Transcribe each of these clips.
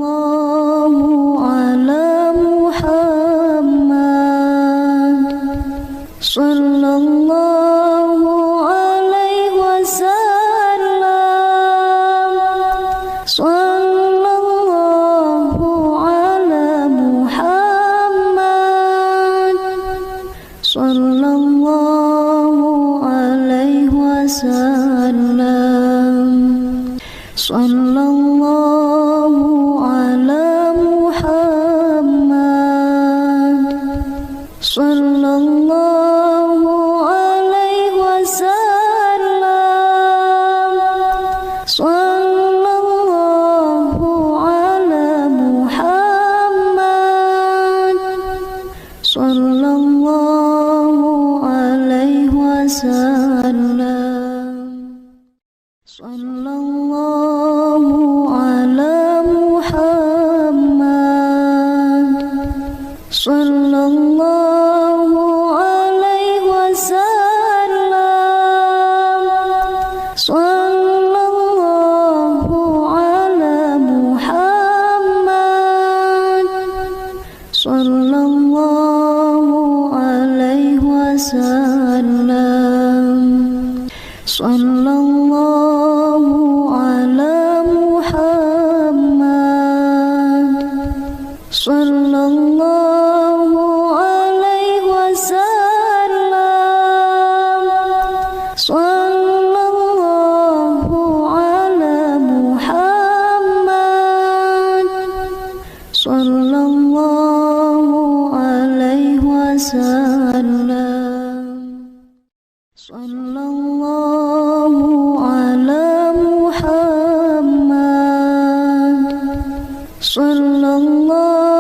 Sallallahu ala Muhammad, sallallahu alaihi wasallam, sallallahu ala Muhammad, sallallahu alaihi wasallam, sallallahu sallallahu alaihi wasallam, sallallahu ala Muhammad, sallallahu alaihi wasallam, sallallahu ala Muhammad, sallallahu sallallahu ala Muhammad, sallallahu alaihi wasallam, sallallahu ala Muhammad, sallallahu alaihi wasallam, sallallahu alaihi wasallam, sallallahu ala Muhammad, sallallahu alaihi wasallam, sallallahu ala Muhammad, sallallahu alaihi wasallam, sallallahu ala Muhammad, sallallahu alaihi wasallam, sallallahu ala Muhammad,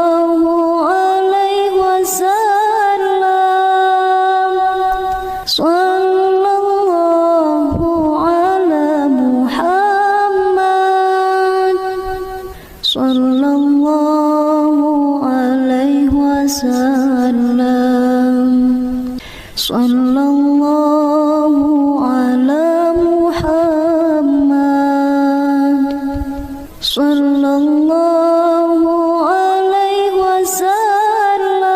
sallallahu alaihi wasallam, sallallahu ala Muhammad, sallallahu alaihi wasallam, sallallahu ala Muhammad, sallallahu alaihi wasallam,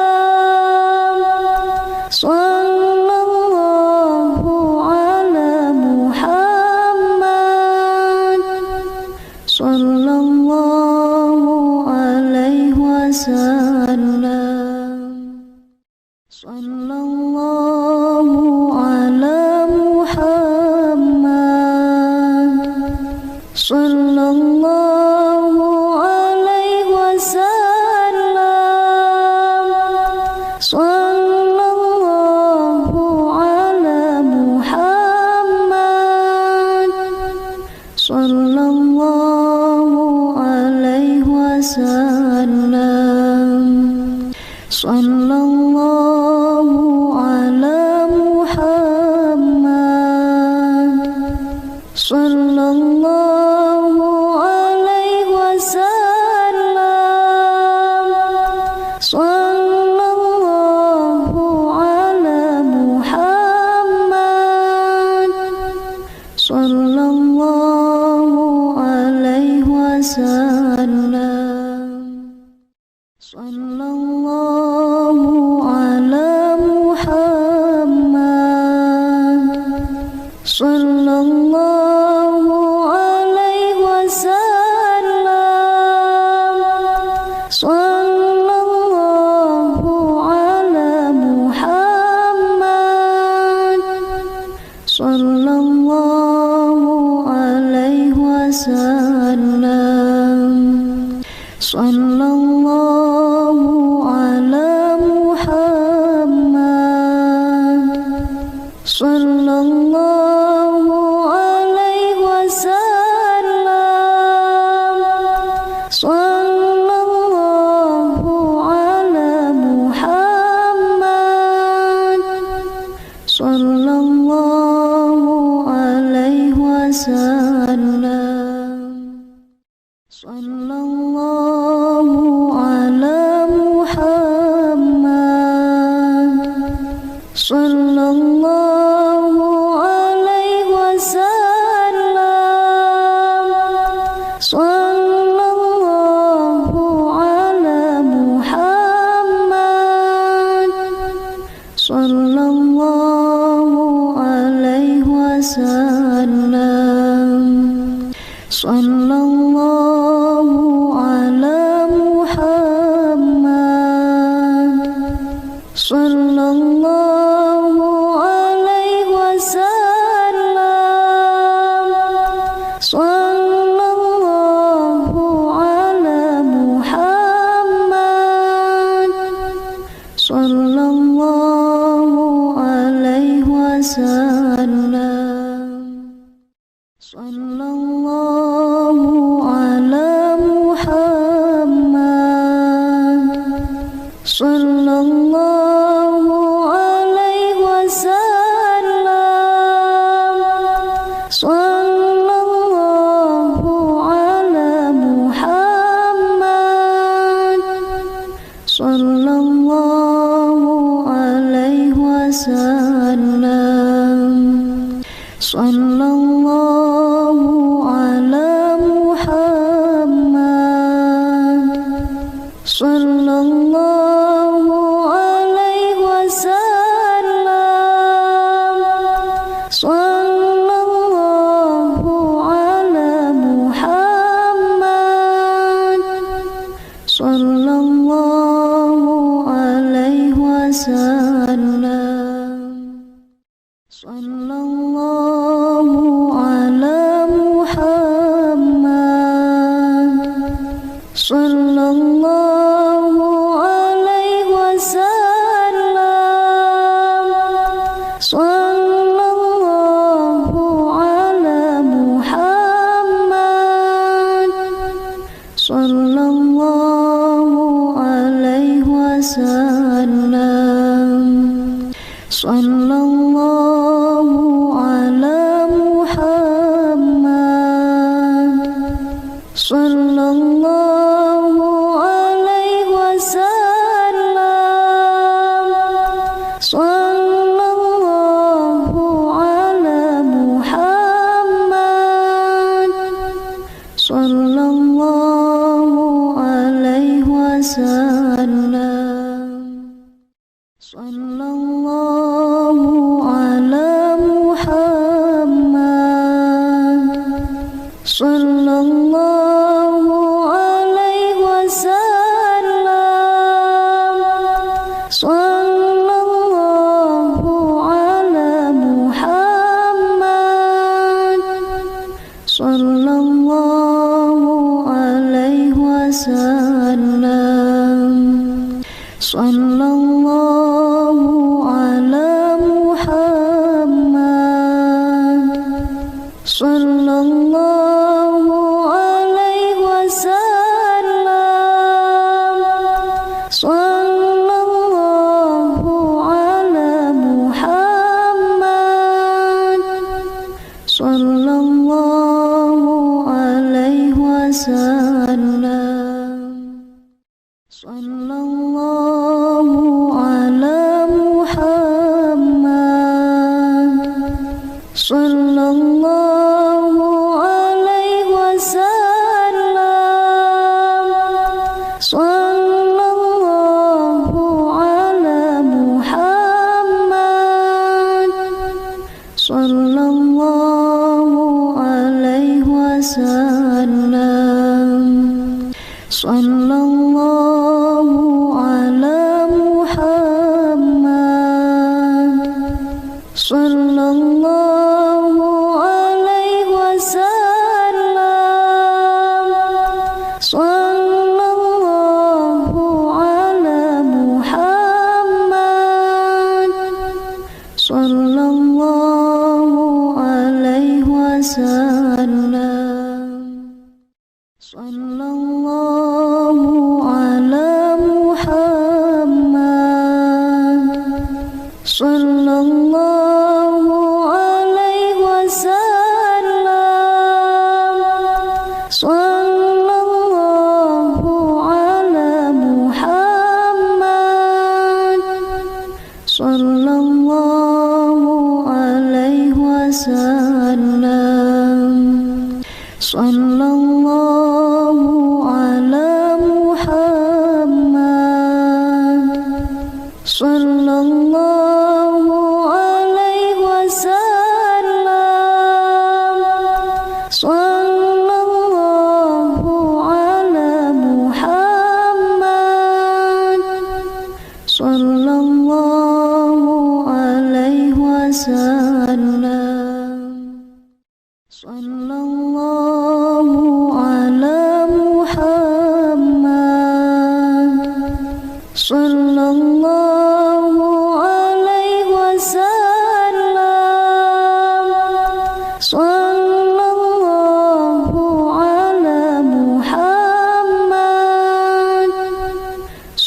sallallahu ala Muhammad, sallallahu alaihi wasallam, sallallahu ala Muhammad, sallallahu alaihi wasallam, sallallahu ala Muhammad, sallallahu alaihi wasallam, sallallahu ala Muhammad, sallallahu alaihi wasallam, sallallahu ala Muhammad, sallallahu alaihi wasallam, sallallahu ala Muhammad, sallallahu alaihi wasallam, Sallallahu ala Muhammad. Sallallahu alaihi wasallam. Sallallahu ala Muhammad. Sallallahu alaihi wasallam. Sallallahu ala Muhammad. Sallallahu alaihi wasallam. Sallallahu ala Muhammad. Sallallahu alaihi wasallam. Sallallahu ala Muhammad. Sallallahu alaihi wasallam. Sallallahu ala Muhammad. Sallallahu alaihi wasallam. Sallallahu ala Muhammad. Sallallahu alaihi wasallam. Sallallahu ala Muhammad. Sallallahu alaihi wasallam. Sallallahu ala Muhammad. Sallallahu alaihi wasallam. Sallallahu ala Muhammad. Sallallahu alaihi wasallam. Sallallahu ala Muhammad. Sallallahu alaihi wasallam. Sallallahu ala Muhammad. Sallallahu alaihi wasallam. Sallallahu ala Muhammad. Sallallahu alaihi wasallam. Sallallahu ala Muhammad. Sallallahu alaihi wasallam. Sallallahu ala Muhammad. Sallallahu alaihi wasallam. Sallallahu ala Muhammad. Sallallahu alaihi wasallam. Sallallahu ala Muhammad. Sallallahu alaihi wasallam. Sallallahu ala Muhammad. Sallallahu alaihi wasallam. Sallallahu ala Muhammad. Sallallahu alaihi wasallam. Sallallahu ala Muhammad. Sallallahu alaihi wasallam. Sallallahu ala Muhammad. Sallallahu alaihi wasallam. Sallallahu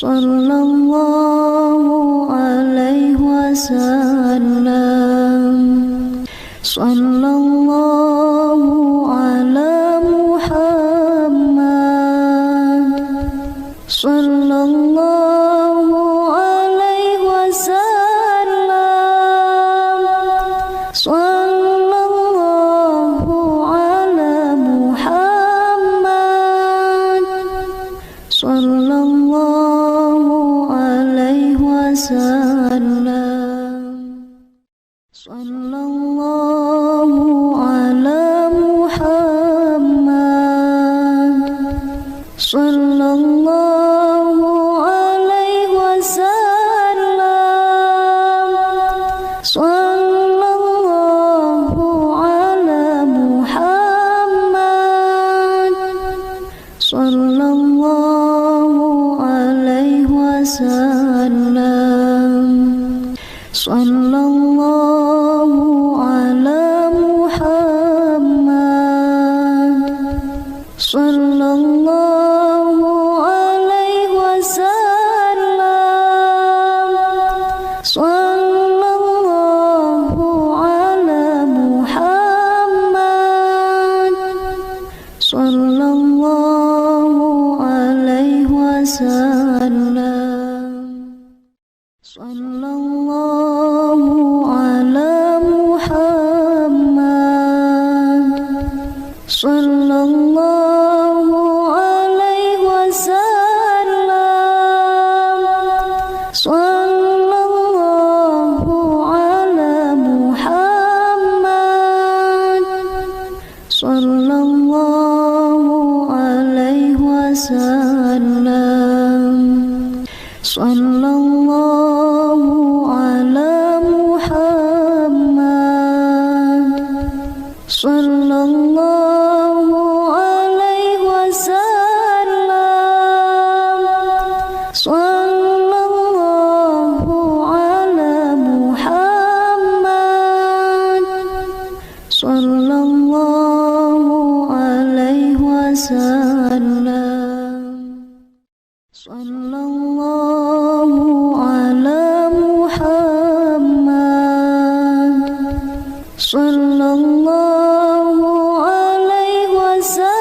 sallallahu alaihi wasallam, sallallahu ala Muhammad, sallallahu alaihi wasallam, sallallahu ala Muhammad, sallallahu alaihi wasallam, sallallahu ala Muhammad, sallallahu alaihi wasallam, sallallahu ala Muhammad, sallallahu alaihi wasallam, sallallahu ala Muhammad, sallallahu alaihi wasallam, sallallahu ala Muhammad, sallallahu alaihi wasallam, sallallahu ala Muhammad, sallallahu alaihi wasallam, sallallahu ala Muhammad, sallallahu alaihi wasallam, sallallahu ala Muhammad, sallallahu alaihi wasallam, sallallahu ala Muhammad, sallallahu alaihi wasallam, sallallahu ala Muhammad, sallallahu alaihi wasallam, sallallahu ala Muhammad, sallallahu alaihi wasallam, sallallahu ala Muhammad, sallallahu alaihi wasallam,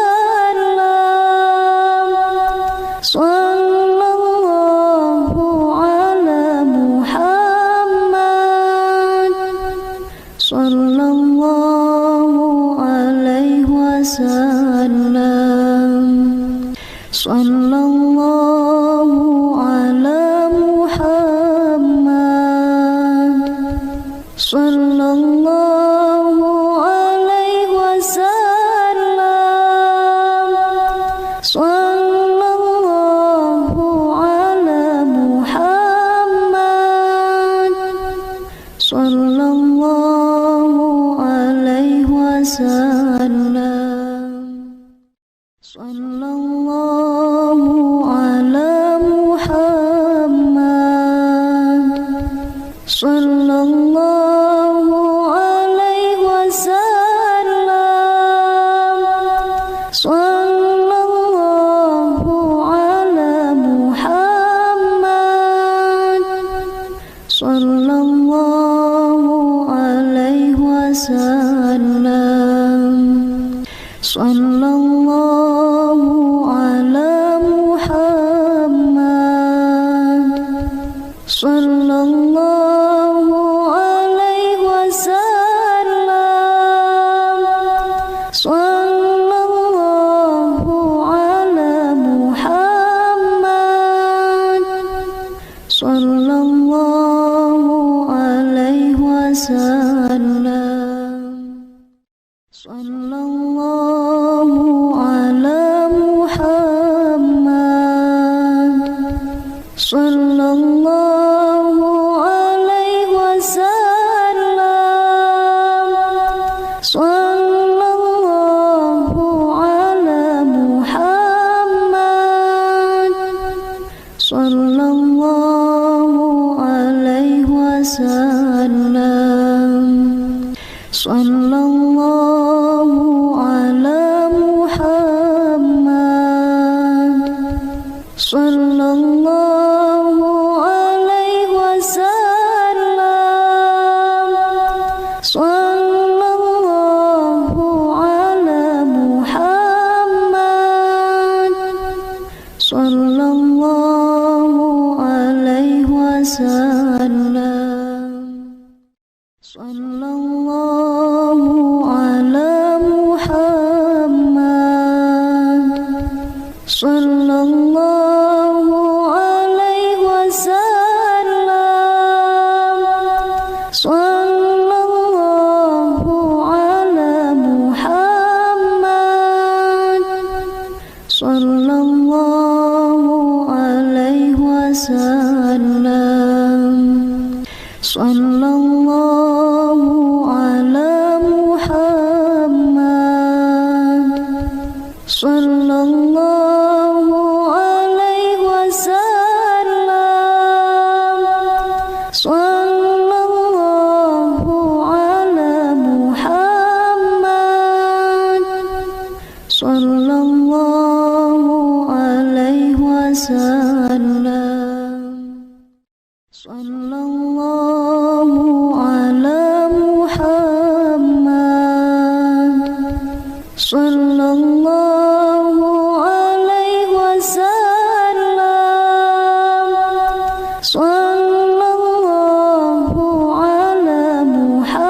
sallallahu ala Muhammad, sallallahu alaihi wasallam, sallallahu ala Muhammad, sallallahu alaihi wasallam, sallallahu ala Muhammad, sallallahu alaihi wasallam, sallallahu ala Muhammad, sallallahu alaihi wasallam, sallallahu ala Muhammad, sallallahu alaihi wasallam, sallallahu ala Muhammad, sallallahu alaihi wasallam, sallallahu ala Muhammad, sallallahu alaihi wasallam, sallallahu ala Muhammad, sallallahu sallallahu alaihi wasallam. Sallallahu ala Muhammad, sallallahu alaihi wasallam. Sallallahu ala Muhammad, sallallahu alaihi wasallam. Sallallahu ala Muhammad, sallallahu alaihi wasallam. Sallallahu ala Muhammad, sallallahu alaihi wasallam. Sallallahu ala Muhammad, sallallahu alaihi wasallam. Sallallahu ala Muhammad, sallallahu alaihi wasallam. Sallallahu ala Muhammad,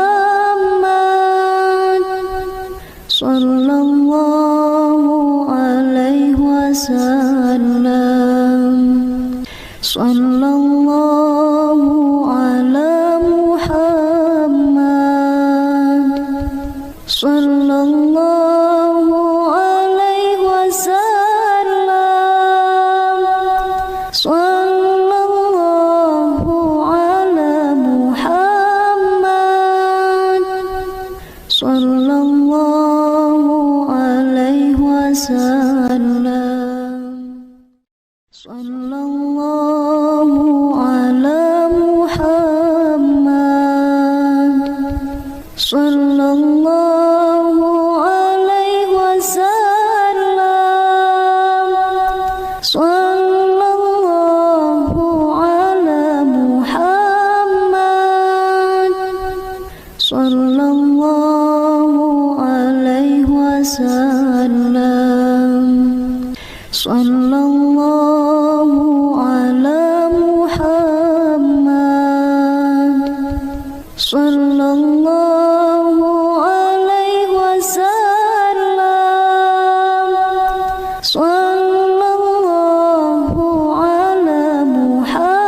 sallallahu alaihi wasallam. Sallallahu ala Muhammad, sallallahu alaihi wasallam. Sallallahu ala Muhammad, sallallahu alaihi wasallam. Sallallahu ala Muhammad, sallallahu alaihi wasallam. Sallallahu ala Muhammad, sallallahu alaihi wasallam. Sallallahu ala Muhammad, sallallahu alaihi wasallam. Sallallahu ala Muhammad,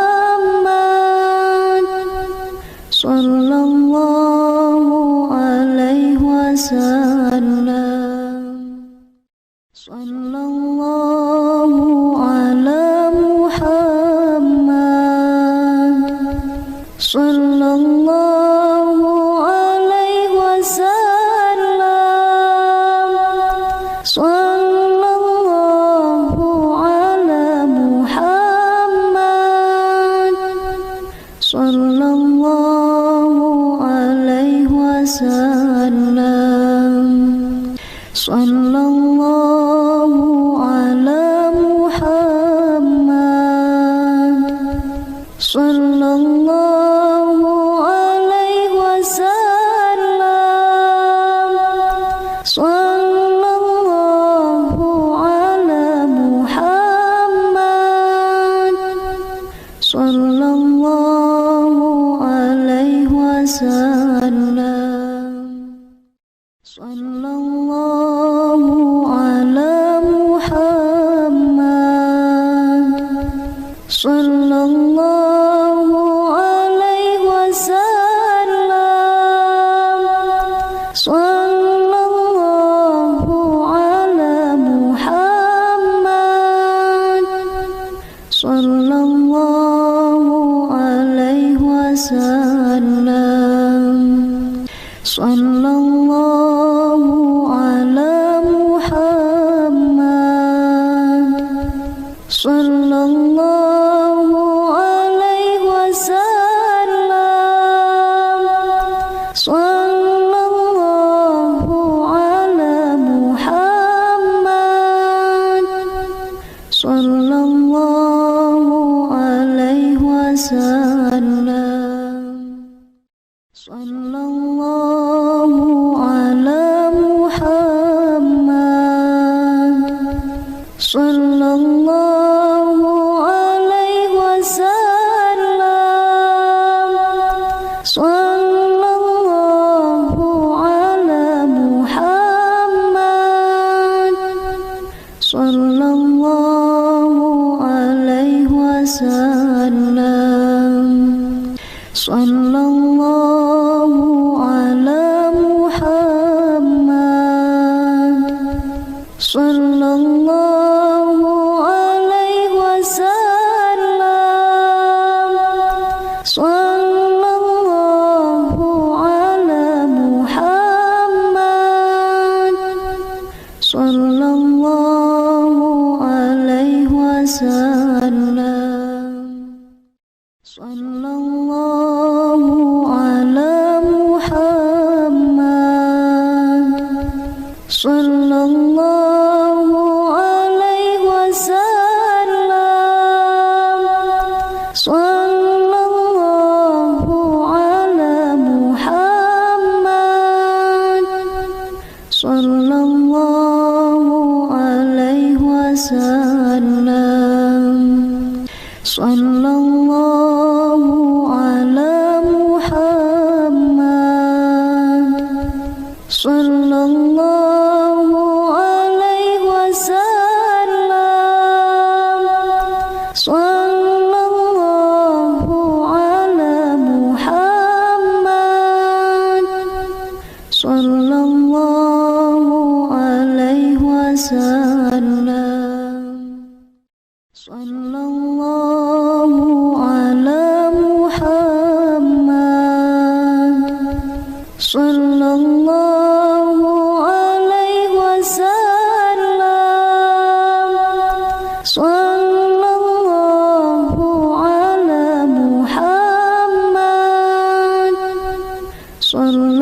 sallallahu alaihi wasallam. Sallallahu ala Muhammad, sallallahu alaihi wasallam. Sallallahu ala Muhammad, sallallahu alaihi wasallam. Sallallahu ala Muhammad, sallallahu alaihi wasallam. Sallallahu ala Muhammad, sallallahu alaihi wasallam. Sallallahu ala Muhammad, sallallahu alaihi wasallam. Sallallahu ala Muhammad, sallallahu alaihi wasallam. Sallallahu ala Muhammad, sallallahu alaihi wasallam. Sallallahu ala Muhammad, sallallahu sallallahu alaihi wasallam. Sallallahu ala Muhammad. Sallallahu alaihi wasallam. Sallallahu ala Muhammad. Sallallahu alaihi wasallam. Sallallahu ala Muhammad. Sallallahu alaihi wasallam. Sallallahu ala Muhammad. Sallallahu alaihi wasallam. Sallallahu ala Muhammad. Sallallahu alaihi wasallam. Sallallahu ala Muhammad. Sallallahu alaihi wasallam. Sallallahu ala Muhammad. Sallallahu alaihi wasallam. Sallallahu ala Muhammad. Sallallahu alaihi wasallam. Sallallahu ala Muhammad. Sallallahu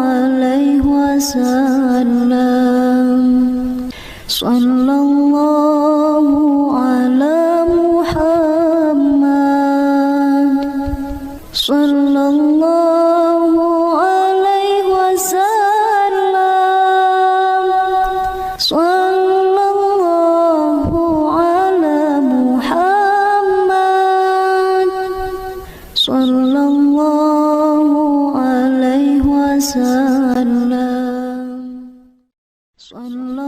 alaihi wasallam. Sallallahu ala Muhammad. Sallallahu alaihi wasallam. Sallallahu ala Muhammad. Sallallahu alaihi wasallam. Sallallahu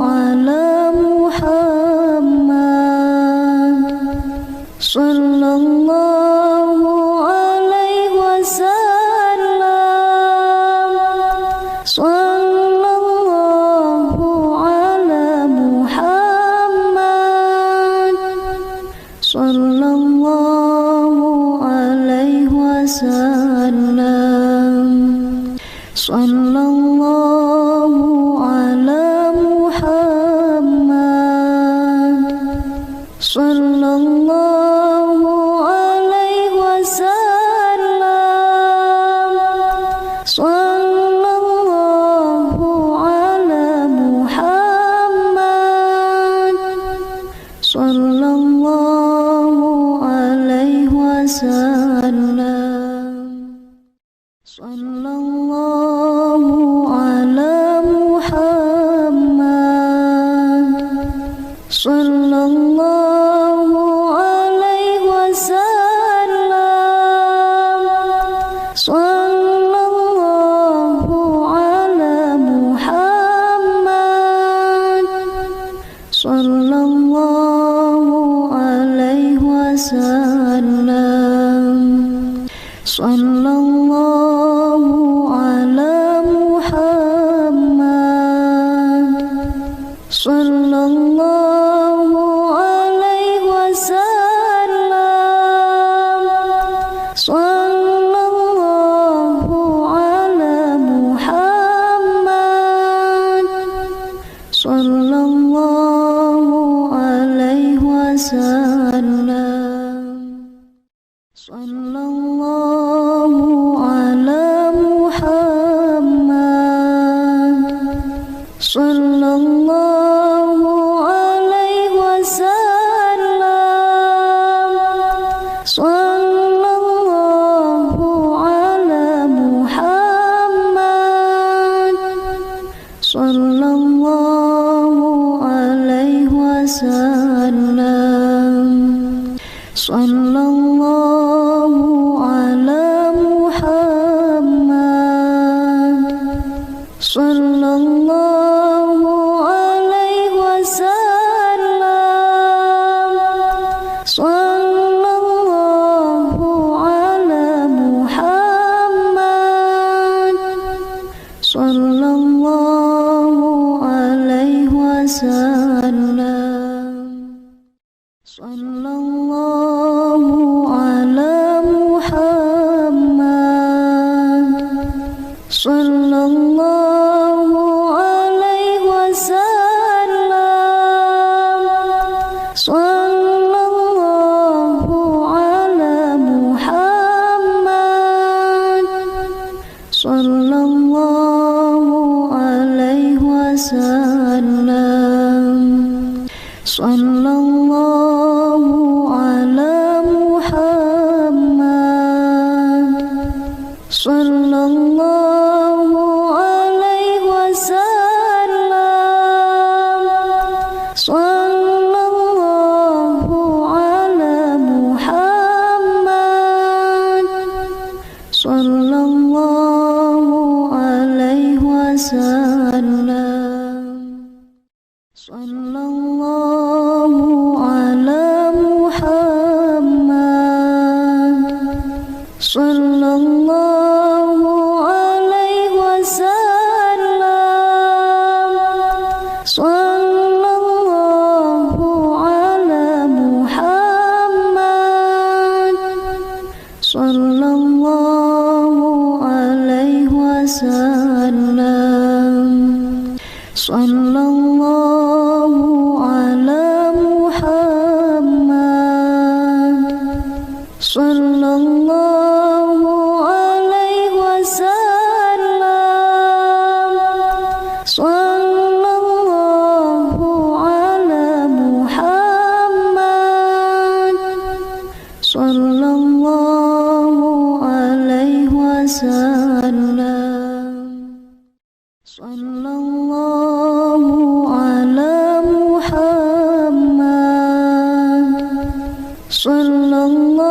ala Muhammad. Sallallahu alaihi wasallam. Sallallahu ala Muhammad. Sallallahu alaihi wasallam. Sallallahu ala Muhammad. Sallallahu alaihi wasallam. Sallallahu ala Muhammad. Sallallahu alaihi wasallam. Sallallahu ala Muhammad. Sallallahu alaihi wasallam. Sallallahu ala Muhammad. Sallallahu alaihi wasallam. Sallallahu ala Muhammad. Sallallahu alaihi wasallam. Sallallahu ala Muhammad. Sallallahu alaihi wasallam. Sallallahu ala Muhammad. Sallallahu alaihi wasallam. Sallallahu ala Muhammad. Sallallahu wasallam. Sallallahu ala Muhammad, sallallahu alaihi wasallam. Sallallahu ala Muhammad, sallallahu alaihi wasallam. Sallallahu ala Muhammad, sallallahu alaihi wasallam. Sallallahu ala Muhammad, sallallahu alaihi wasallam. Sallallahu ala Muhammad, sallallahu alaihi wasallam. Sallallahu ala Muhammad, sallallahu alaihi wasallam. Sallallahu ala Muhammad, sallallahu alaihi wasallam. Sallallahu ala Muhammad, sallallahu alaihi wasallam. Sallallahu ala Muhammad, sallallahu alaihi wasallam. Sallallahu ala Muhammad, sallallahu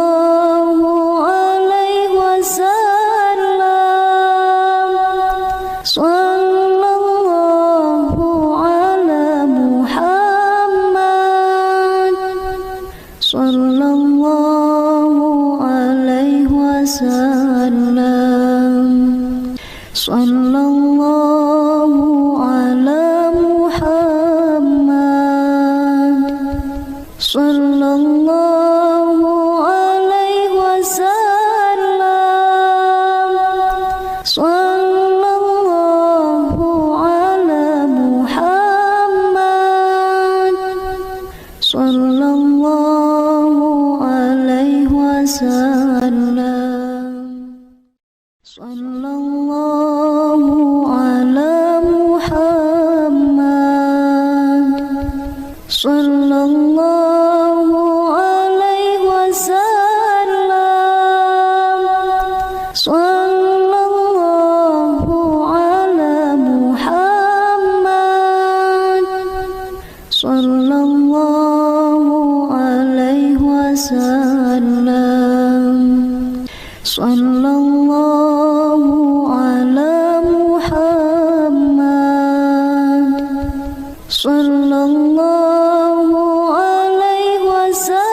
alaihi wasallam. Sallallahu ala Muhammad, sallallahu alaihi wasallam. Sallallahu ala Muhammad, sallallahu alaihi wasallam. Sallallahu ala Muhammad, sallallahu alaihi wasallam. Sallallahu ala Muhammad, sallallahu alaihi wasallam. Sallallahu ala Muhammad, sallallahu alaihi wasallam. Sallallahu ala Muhammad, sallallahu alaihi wasallam.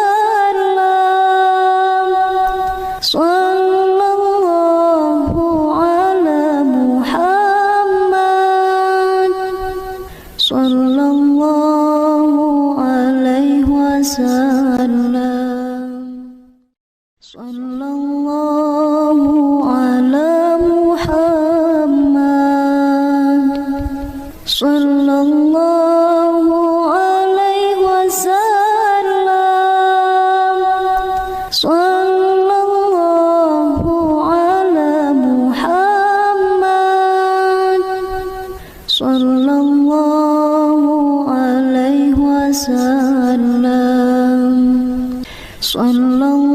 Sallallahu ala Muhammad, sallallahu alaihi wasallam. Sallallahu ala Muhammad, sallallahu alaihi wasallam. Sallallahu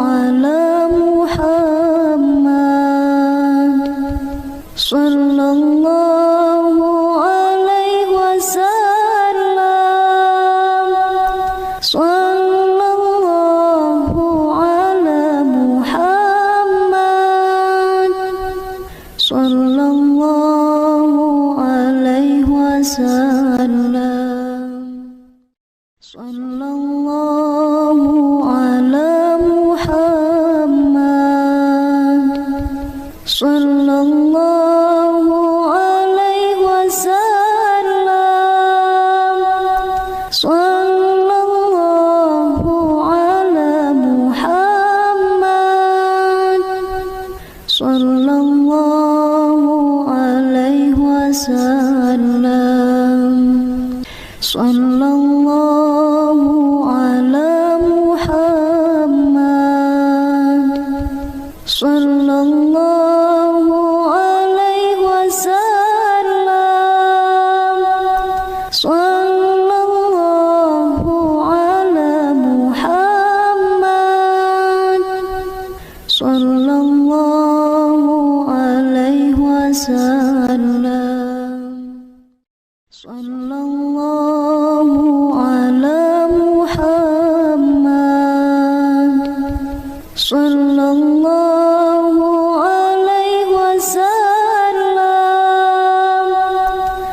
ala Muhammad, sallallahu alaihi wasallam. Sallallahu ala Muhammad, sallallahu alaihi wasallam. Sallallahu ala Muhammad, sallallahu alaihi wasallam. Sallallahu ala Muhammad. Sallallahu alaihi wasallam. Sallallahu ala Muhammad. Sallallahu alaihi wasallam. Sallallahu ala Muhammad. Sallallahu alaihi wasallam.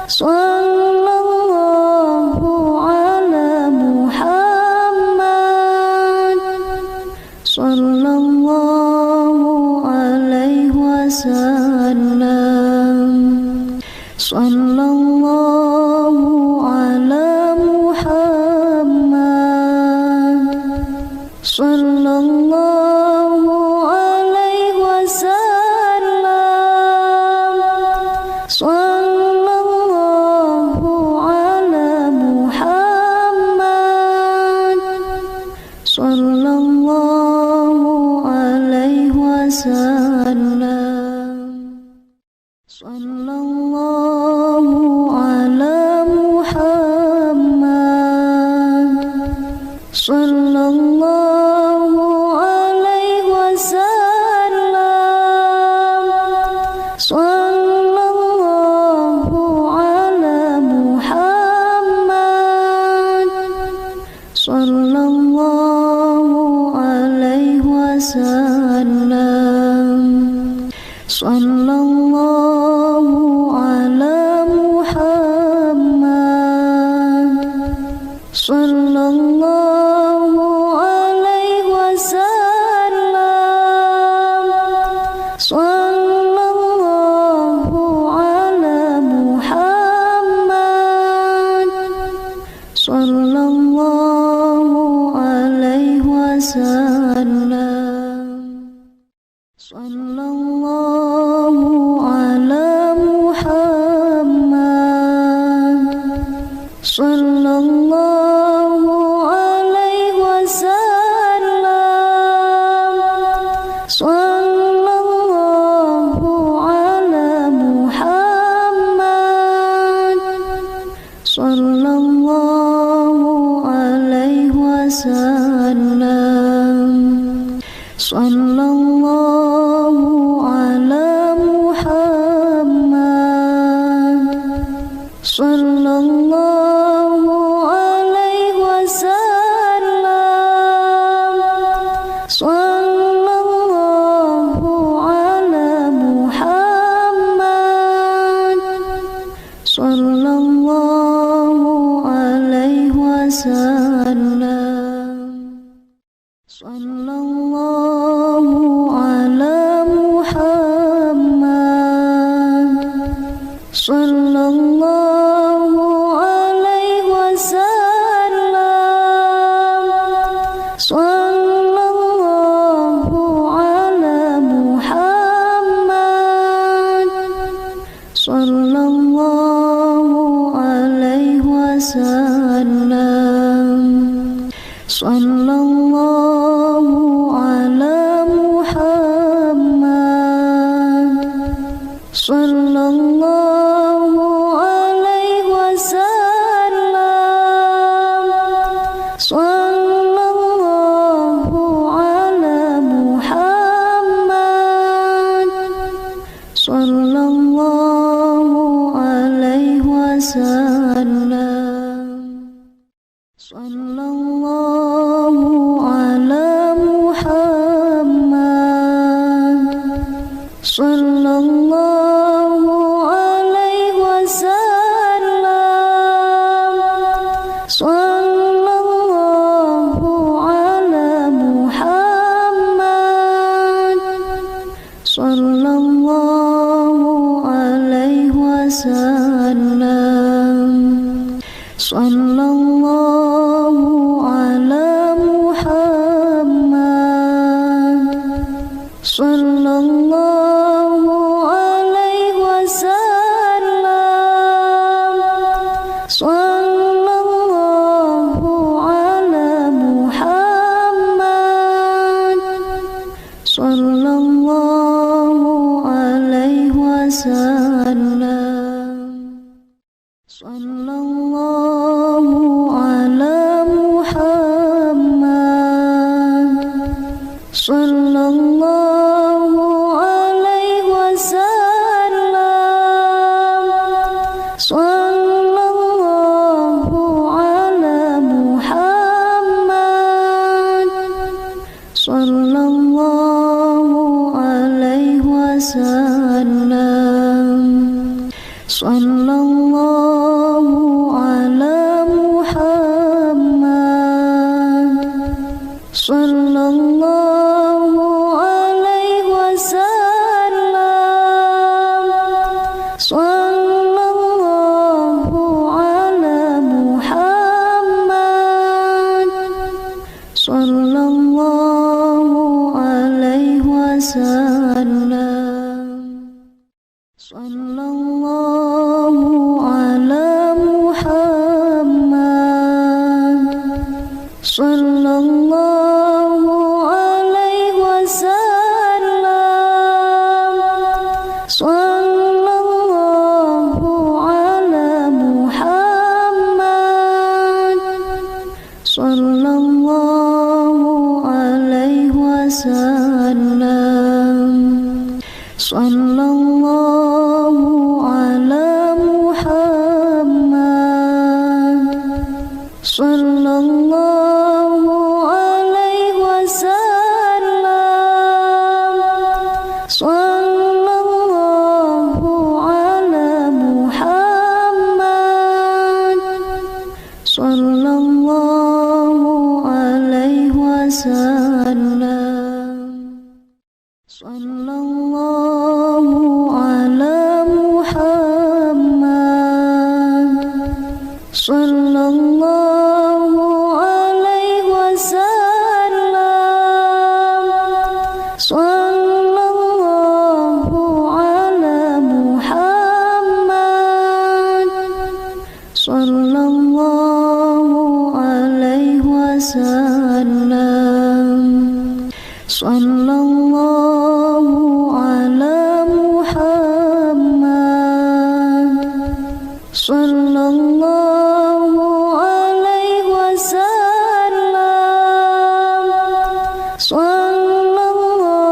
Sallallahu ala Muhammad. Sallallahu alaihi wasallam. Sallallahu ala Muhammad. Sallallahu alaihi wasallam. Sallallahu ala Muhammad. Sallallahu alaihi wasallam. Sallallahu ala Muhammad. Sallallahu alaihi wasallam. Sallallahu ala Muhammad. Sallallahu alaihi wasallam. Sallallahu ala Muhammad. Sallallahu alaihi wasallam. Sallallahu ala Muhammad. Sallallahu alaihi wasallam. Sallallahu ala Muhammad. Sallallahu alaihi wasallam. Sallallahu ala Muhammad. Sallallahu alaihi wasallam. Sallallahu ala Muhammad. Sallallahu alaihi wasallam. Sallallahu ala Muhammad. Sallallahu alaihi wasallam. Sallallahu ala Muhammad. Sallallahu alaihi wasallam. Sallallahu ala Muhammad. Sallallahu alaihi wasallam. Sallallahu ala Muhammad. Sallallahu alaihi wasallam. Sallallahu ala Muhammad. Sallallahu alaihi wasallam. Sallallahu ala Muhammad. Sallallahu alaihi wasallam. Sallallahu ala Muhammad. Sallallahu alaihi wasallam. Sallallahu ala Muhammad. Sallallahu alaihi wasallam. Sallallahu ala Muhammad. Sallallahu alaihi wasallam. Sallallahu ala Muhammad. Sallallahu alaihi wasallam. Sallallahu ala Muhammad. Sallallahu alaihi wasallam. Sallallahu ala Muhammad. Sallallahu alaihi wasallam. Sallallahu ala Muhammad. Sallallahu alaihi wasallam. Sallallahu ala Muhammad. Sallallahu alaihi wasallam. Sallallahu ala Muhammad. Sallallahu alaihi wasallam. Sallallahu ala Muhammad. Sallallahu alaihi wasallam. Sallallahu ala Muhammad. Sallallahu alaihi wasallam. Sallallahu ala Muhammad. Sallallahu alaihi wasallam. Sallallahu ala Muhammad. Sallallahu alaihi wasallam. Sallallahu ala Muhammad. Sallallahu alaihi wasallam. Sallallahu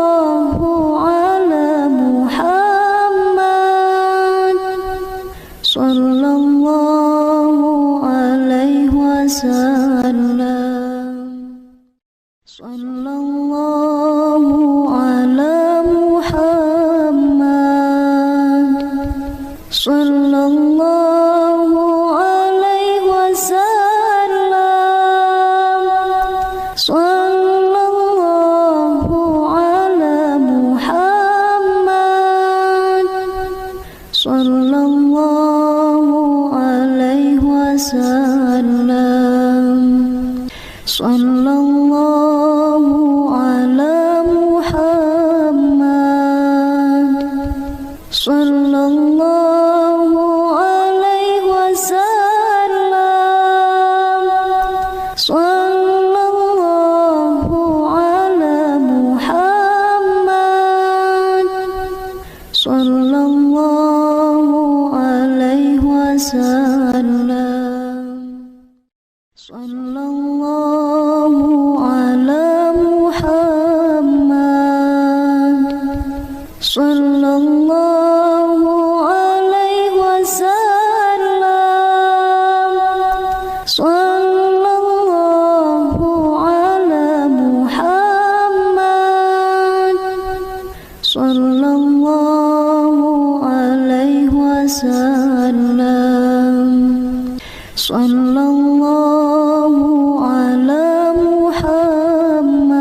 ala Muhammad. Sallallahu alaihi wasallam. Sallallahu ala Muhammad. Sallallahu alaihi wasallam. Sallallahu ala Muhammad. Sallallahu alaihi wasallam. Sallallahu ala Muhammad. Sallallahu alaihi wasallam. Sallallahu ala Muhammad. Sallallahu alaihi wasallam. Sallallahu ala Muhammad. Sallallahu alaihi wasallam. Sallallahu ala Muhammad.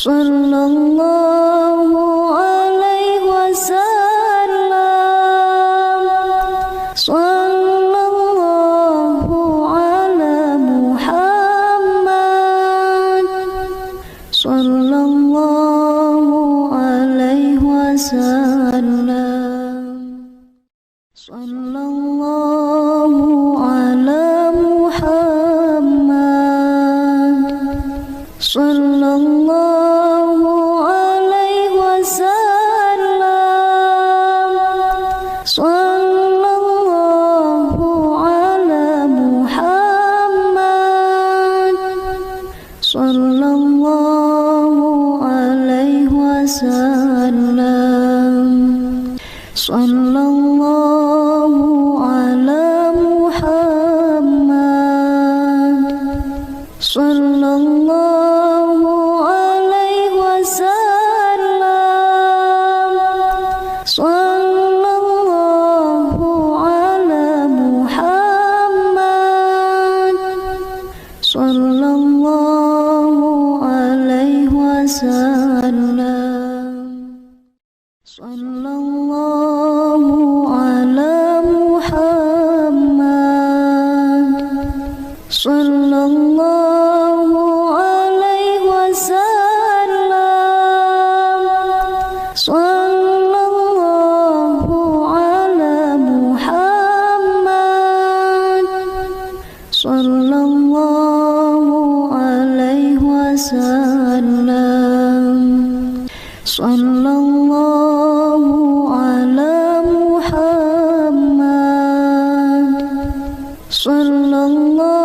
Sallallahu alaihi wasallam. Sallallahu ala Muhammad. Sallallahu alaihi wasallam. Sallallahu ala Muhammad. Sallallahu alaihi wasallam. Sallallahu sallallahu alaihi wasallam, sallallahu ala Muhammad, sallallahu alaihi wasallam, sallallahu ala Muhammad, sallallahu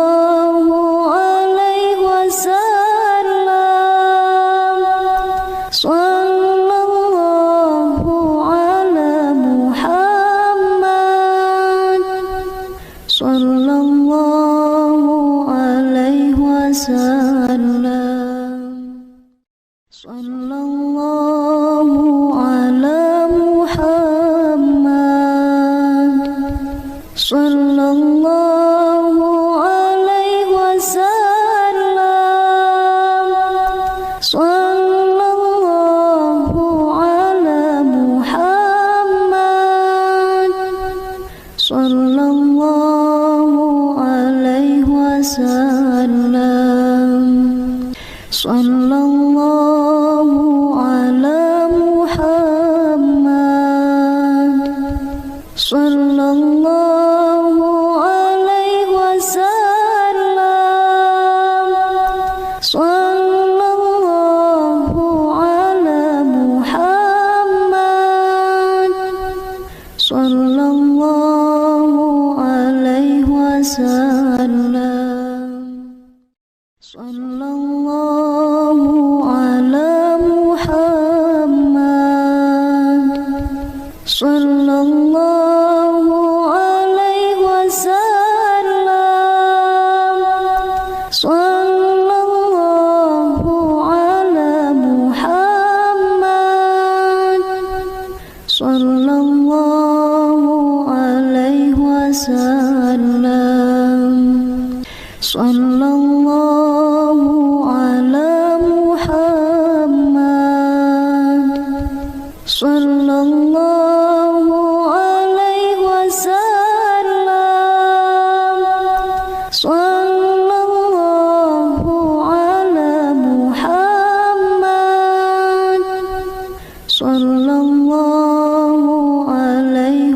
alaihi wasallam, sallallahu ala Muhammad, sallallahu alaihi wasallam, sallallahu ala Muhammad, sallallahu alaihi wasallam, sallallahu ala Muhammad, sallallahu alaihi wasallam, sallallahu ala Muhammad, sallallahu alaihi wasallam, sallallahu ala Muhammad, sallallahu alaihi wasallam, sallallahu ala Muhammad, sallallahu alaihi wasallam, sallallahu ala Muhammad, sallallahu alaihi wasallam, sallallahu ala Muhammad, sallallahu alaihi wasallam, sallallahu ala Muhammad, sallallahu alaihi wasallam, sallallahu ala Muhammad, sallallahu alaihi wasallam, sallallahu ala Muhammad, sallallahu alaihi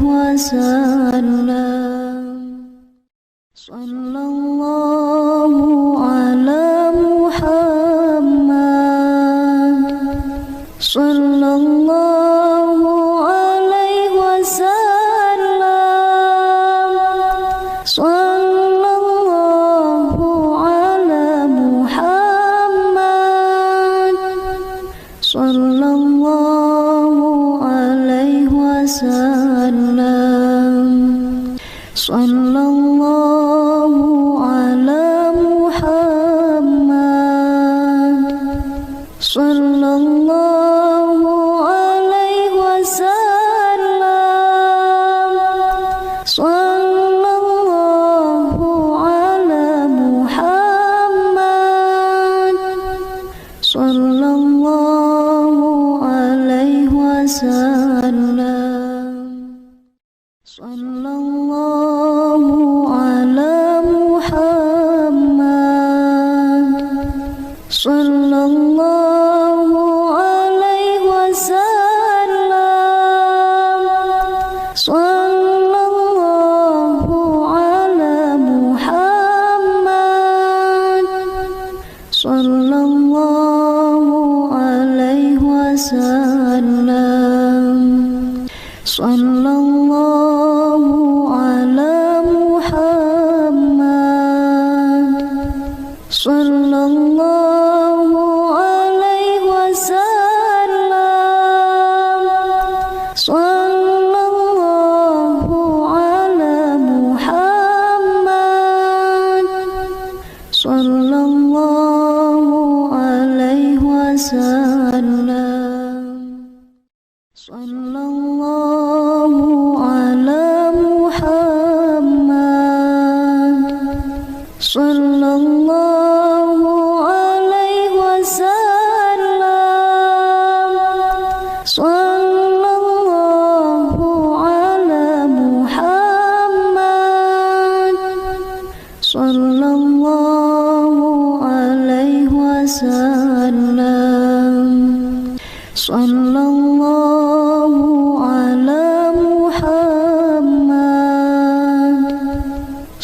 wasallam, sallallahu ala Muhammad, sallallahu alaihi wasallam, sallallahu ala Muhammad, sallallahu alaihi wasallam, sallallahu ala Muhammad, sallallahu alaihi wasallam, sallallahu ala Muhammad, sallallahu alaihi wasallam, sallallahu ala Muhammad, sallallahu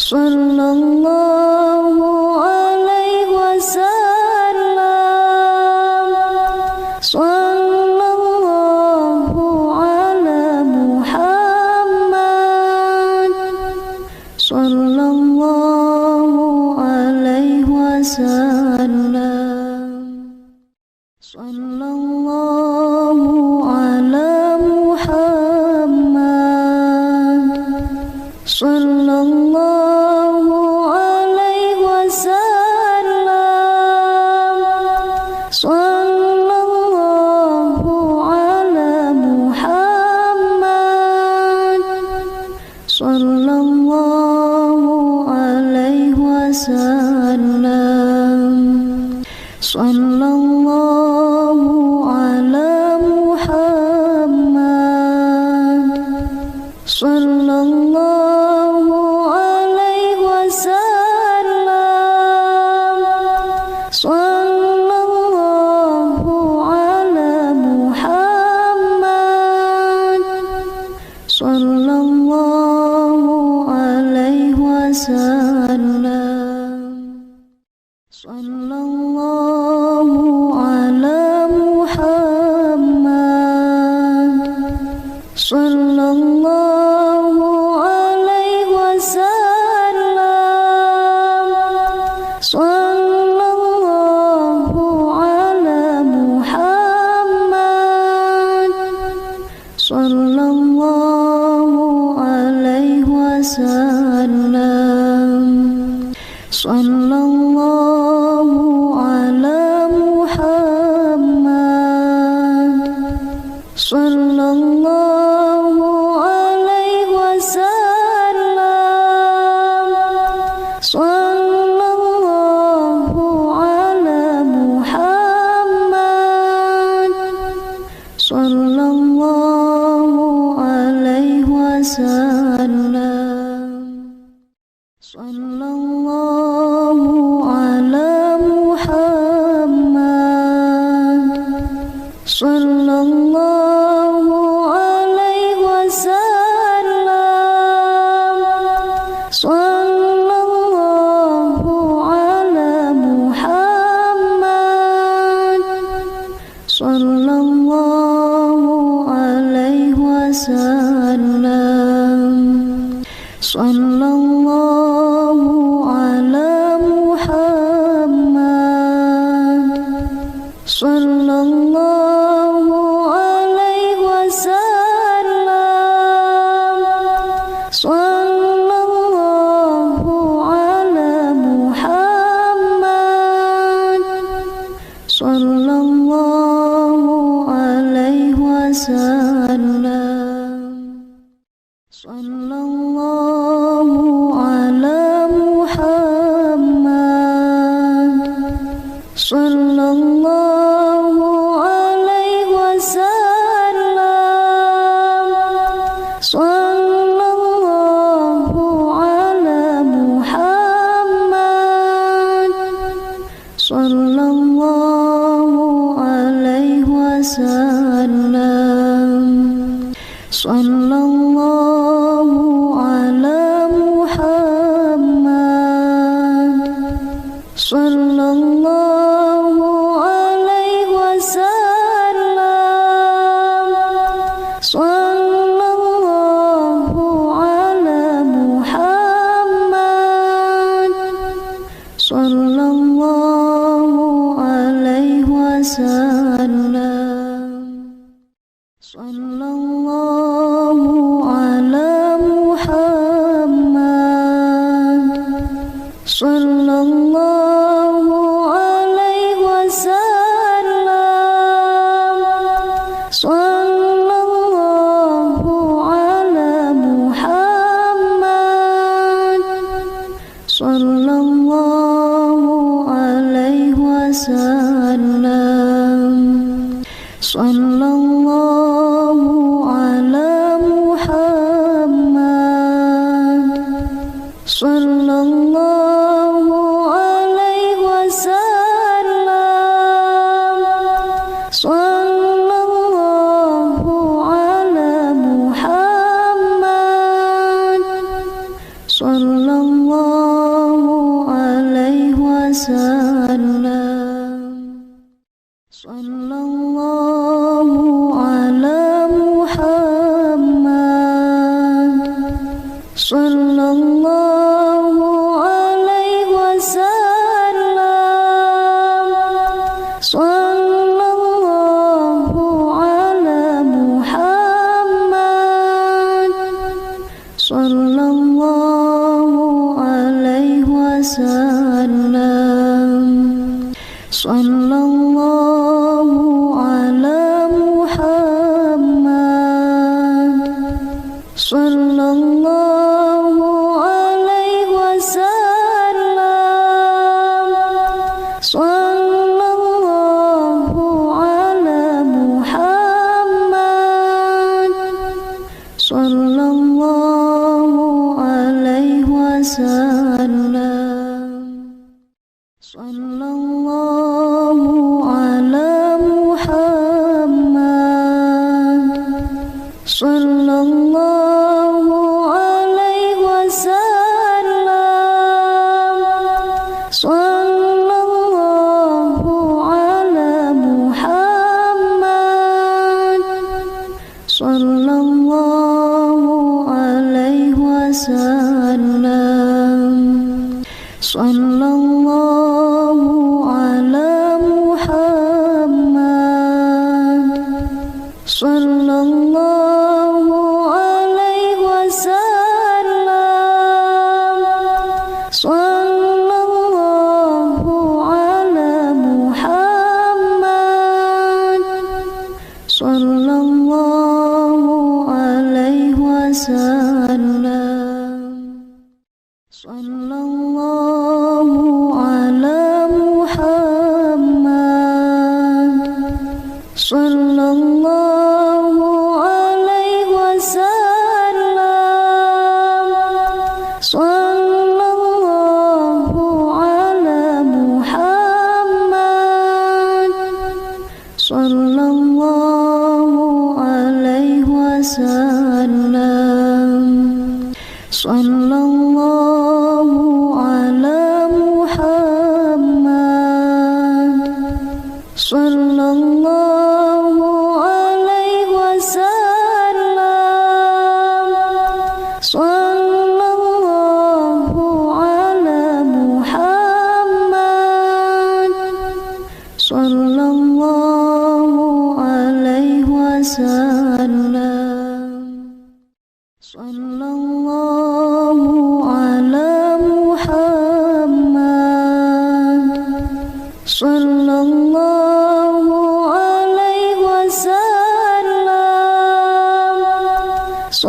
sallallahu alaihi wasallam, sallallahu ala Muhammad, sallallahu alaihi wasallam, sallallahu ala Muhammad, sallallahu alaihi wasallam, sallallahu ala Muhammad, sallallahu alaihi wasallam, sallallahu ala Muhammad, sallallahu alaihi wasallam, sallallahu ala Muhammad, sallallahu alaihi wasallam, sallallahu ala Muhammad, sallallahu alaihi wasallam, sallallahu ala Muhammad, sallallahu alaihi wasallam, sallallahu ala Muhammad, sallallahu alaihi wasallam, sallallahu ala Muhammad, sallallahu alaihi wasallam, sallallahu ala Muhammad, sallallahu alaihi wasallam, sallallahu ala Muhammad, sallallahu alaihi wasallam, sallallahu ala Muhammad, sallallahu alaihi wasallam, sallallahu ala Muhammad, sallallahu alaihi wasallam, sallallahu ala Muhammad, sallallahu alaihi wasallam, sallallahu ala Muhammad, sallallahu alaihi wasallam, sallallahu ala Muhammad, sallallahu alaihi wasallam, sallallahu ala Muhammad, sallallahu alaihi wasallam, sallallahu ala Muhammad, sallallahu alaihi wasallam, sallallahu ala Muhammad, sallallahu alaihi wasallam, sallallahu ala Muhammad, sallallahu alaihi wasallam, sallallahu ala Muhammad, sallallahu sallallahu alaihi wasallam. Sallallahu ala Muhammad. Sallallahu alaihi wasallam. Sallallahu ala Muhammad. Sallallahu alaihi wasallam. Sallallahu ala Muhammad. Sallallahu alaihi wasallam. Sallallahu ala Muhammad. Sallallahu alaihi wasallam. Sallallahu ala Muhammad. Sallallahu alaihi wasallam. Sallallahu ala Muhammad. Sallallahu alaihi wasallam. Sallallahu ala Muhammad. Sallallahu alaihi wasallam. Sallallahu ala Muhammad. Sallallahu alaihi wasallam. Sallallahu ala Muhammad. Sallallahu alaihi wasallam. Sallallahu ala Muhammad. Sallallahu alaihi wasallam. Sallallahu ala Muhammad. Sallallahu alaihi wasallam. Sallallahu ala Muhammad. Sallallahu alaihi wasallam. Sallallahu ala Muhammad. Sallallahu alaihi wasallam.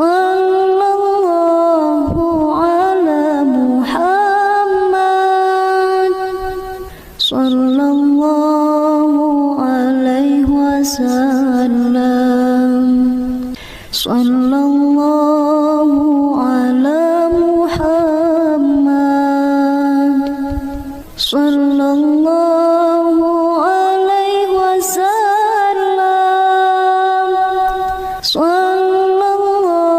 Sallallahu ala Muhammad. Sallallahu alaihi wasallam. Sallallahu ala Muhammad. Sallallahu alaihi wasallam. Sallallahu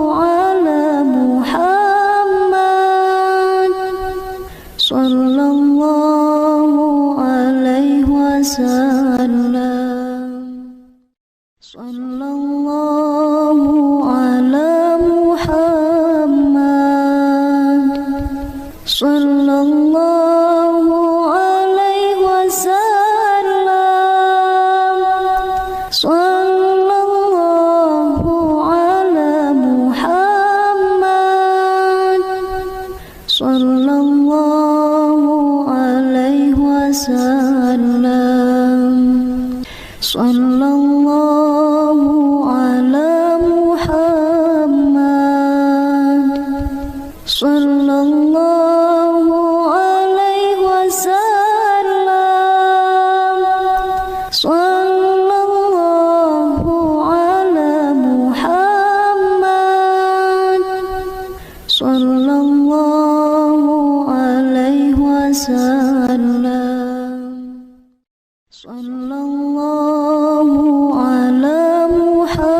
ala Muhammad. Sallallahu alaihi wasallam. Sallallahu ala Muhammad. Sallallahu alaihi wasallam. Sallallahu ala Muhammad. Sallallahu alaihi wasallam. Sallallahu ala Muhammad. Sallallahu alaihi wasallam. Sallallahu ala Muhammad.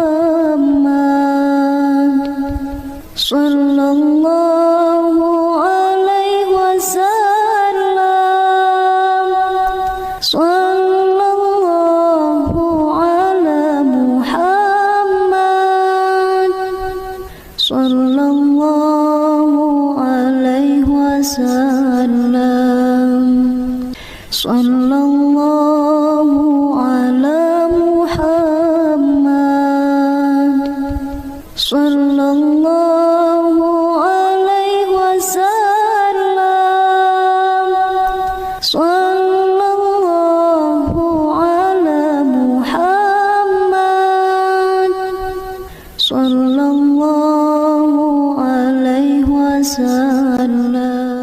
Sallallahu alaihi wasallam. Sallallahu ala Muhammad. Sallallahu wasallam. Sallallahu ala Muhammad, sallallahu alaihi wasallam, sallallahu ala Muhammad, sallallahu alaihi wasallam.